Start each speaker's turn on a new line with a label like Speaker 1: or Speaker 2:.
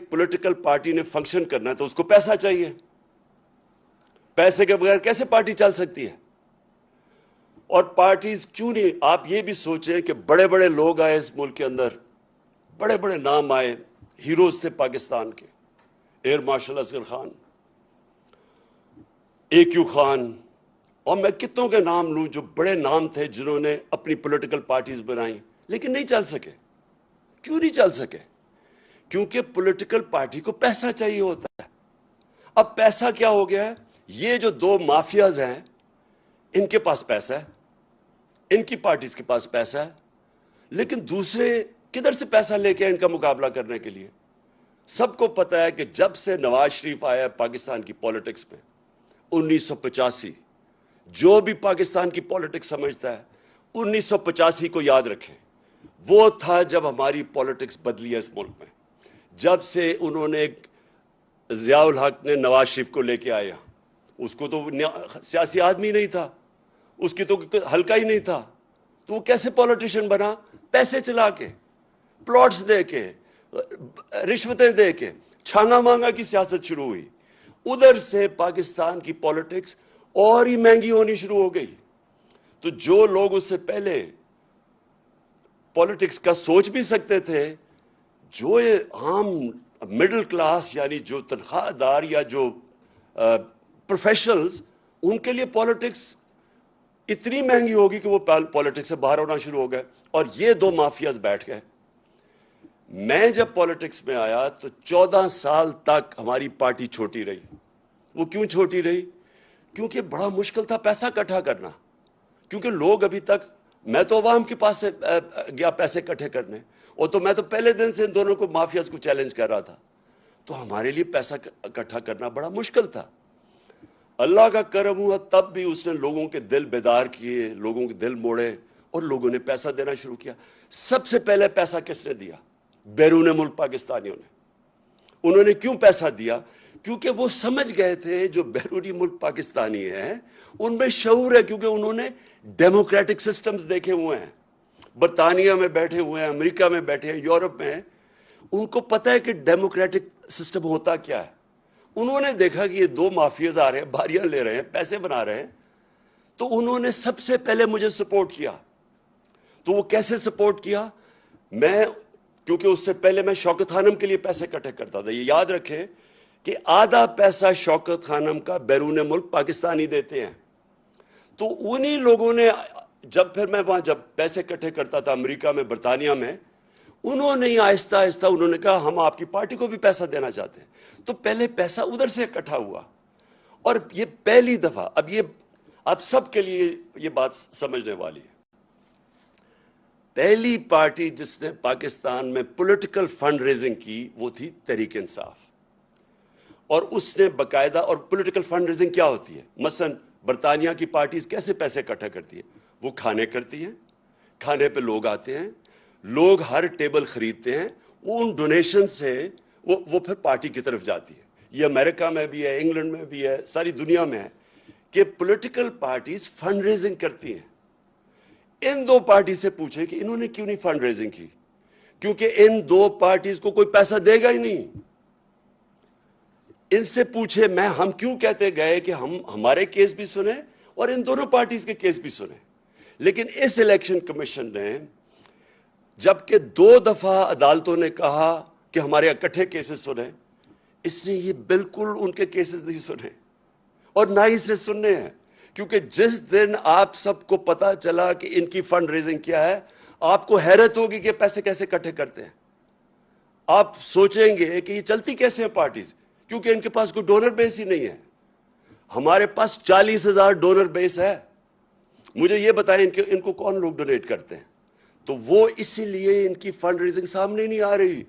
Speaker 1: ایک political party نے function کرنا ہے تو اس کو پیسہ چاہیے. پیسے کے بغیر کیسے پارٹی چل سکتی ہے؟ اور پارٹیز کیوں نہیں، آپ یہ بھی سوچیں کہ بڑے بڑے لوگ آئے اس ملک کے اندر، بڑے بڑے نام آئے، ہیروز تھے پاکستان کے، air marshal Asghar Khan, AQ Khan, اور میں کتنوں کے نام لوں جو بڑے نام تھے جنہوں نے اپنی پولیٹیکل پارٹیز بنائیں لیکن نہیں چل سکے. کیوں نہیں چل سکے؟ کیونکہ پولیٹیکل پارٹی کو پیسہ چاہیے ہوتا ہے. اب پیسہ کیا ہو گیا ہے؟ یہ جو دو مافیاز ہیں ان کے پاس پیسہ ہے، ان کی پارٹیز کے پاس پیسہ ہے، لیکن دوسرے کدھر سے پیسہ لے کے ان کا مقابلہ کرنے کے لیے؟ سب کو پتہ ہے کہ جب سے نواز شریف آیا پاکستان کی پولیٹکس میں 1985، جو بھی پاکستان کی پولیٹکس سمجھتا ہے 1985 کو یاد رکھیں. وہ تھا جب ہماری پولیٹکس بدلی ہے اس ملک میں. جب سے انہوں نے ضیاء الحق نے نواز شریف کو لے کے آیا، اس کو تو سیاسی آدمی نہیں تھا، اس کی تو حلقہ ہی نہیں تھا، تو وہ کیسے پولیٹیشین بنا؟ پیسے چلا کے، پلاٹس دے کے، رشوتیں دے کے، چھانگا مانگا کی سیاست شروع ہوئی. ادھر سے پاکستان کی پولیٹکس اور ہی مہنگی ہونی شروع ہو گئی. تو جو لوگ اس سے پہلے پولیٹکس کا سوچ بھی سکتے تھے، جو عام مڈل کلاس یعنی جو تنخواہ دار یا جو پروفیشنلز، ان کے لیے پولیٹکس اتنی مہنگی ہوگی کہ وہ پولیٹکس سے باہر ہونا شروع ہو گئے. اور یہ دو مافیاز بیٹھ گئے. میں جب پولیٹکس میں آیا تو 14 سال تک ہماری پارٹی چھوٹی رہی. وہ کیوں چھوٹی رہی؟ کیونکہ بڑا مشکل تھا پیسہ اکٹھا کرنا. کیونکہ لوگ ابھی تک، میں تو عوام کے پاس سے گیا پیسے اکٹھے کرنے، اور تو میں تو پہلے دن سے ان دونوں کو مافیاز کو چیلنج کر رہا تھا. تو ہمارے لیے پیسہ اکٹھا کرنا بڑا مشکل تھا. اللہ کا کرم ہوا تب بھی اس نے لوگوں کے دل بیدار کیے، لوگوں کے دل موڑے، اور لوگوں نے پیسہ دینا شروع کیا. سب سے پہلے پیسہ کس نے دیا؟ بیرون ملک پاکستانیوں نے. انہوں نے کیوں پیسہ دیا؟ کیونکہ وہ سمجھ گئے تھے جو بیرونی ملک پاکستانی ہیں ان میں شعور ہے، کیونکہ انہوں نے ڈیموکریٹک سسٹمز دیکھے ہوئے ہیں. برطانیہ میں بیٹھے ہوئے ہیں، امریکہ میں بیٹھے ہیں، یورپ میں ہیں. ان کو پتہ ہے کہ ڈیموکریٹک سسٹم ہوتا کیا ہے. انہوں نے دیکھا کہ یہ دو مافیاز آ رہے ہیں، باریاں لے رہے ہیں، پیسے بنا رہے ہیں، تو انہوں نے سب سے پہلے مجھے سپورٹ کیا. تو وہ کیسے سپورٹ کیا؟ کیونکہ اس سے پہلے میں شوکت خانم کے لیے پیسے اکٹھے کرتا تھا. یہ یاد رکھیں کہ آدھا پیسہ شوکت خانم کا بیرون ملک پاکستانی دیتے ہیں. تو انہی لوگوں نے پھر میں وہاں جب پیسے اکٹھے کرتا تھا امریکہ میں، برطانیہ میں، انہوں نے آہستہ آہستہ انہوں نے کہا ہم آپ کی پارٹی کو بھی پیسہ دینا چاہتے ہیں. تو پہلے پیسہ ادھر سے اکٹھا ہوا. اور یہ پہلی دفعہ، اب سب کے لیے یہ بات سمجھنے والی ہے، پہلی پارٹی جس نے پاکستان میں پولیٹیکل فنڈ ریزنگ کی وہ تھی تحریک انصاف. اور اس نے باقاعدہ، اور پولیٹیکل فنڈ ریزنگ کیا ہوتی ہے؟ مثلا برطانیہ کی پارٹیز کیسے پیسے اکٹھا کرتی ہیں؟ وہ کھانے کرتی ہیں، کھانے پہ لوگ آتے ہیں، لوگ ہر ٹیبل خریدتے ہیں، وہ ان ڈونیشن سے وہ پھر پارٹی کی طرف جاتی ہے. یہ امریکہ میں بھی ہے، انگلینڈ میں بھی ہے، ساری دنیا میں ہے کہ پولیٹیکل پارٹیز فنڈ ریزنگ کرتی ہیں. ان دو پارٹی سے پوچھیں کہ انہوں نے کیوں نہیں فنڈ ریزنگ کی؟ کیونکہ ان دو پارٹیز کو کوئی پیسہ دے گا ہی نہیں. ان سے پوچھے ہم کیوں کہتے گئے کہ ہمارے کیس بھی سنیں اور ان دونوں پارٹیز کے کیس بھی سنیں. لیکن اس الیکشن کمیشن نے جبکہ 2 دفعہ عدالتوں نے کہا کہ ہمارے اکٹھے کیسز سنیں، اس نے یہ بالکل ان کے کیسز نہیں سنے اور نہ ہی اس نے سننے ہیں. کیونکہ جس دن آپ سب کو پتا چلا کہ ان کی فنڈ ریزنگ کیا ہے، آپ کو حیرت ہوگی کہ پیسے کیسے اکٹھے کرتے ہیں. آپ سوچیں گے کہ یہ چلتی کیسے ہیں پارٹیز، کیونکہ ان کے پاس کوئی ڈونر بیس ہی نہیں ہے. ہمارے پاس 40,000 ڈونر بیس ہے. مجھے یہ بتائیں ان کو کون لوگ ڈونیٹ کرتے ہیں؟ تو وہ اسی لیے ان کی فنڈ ریزنگ سامنے نہیں آ رہی.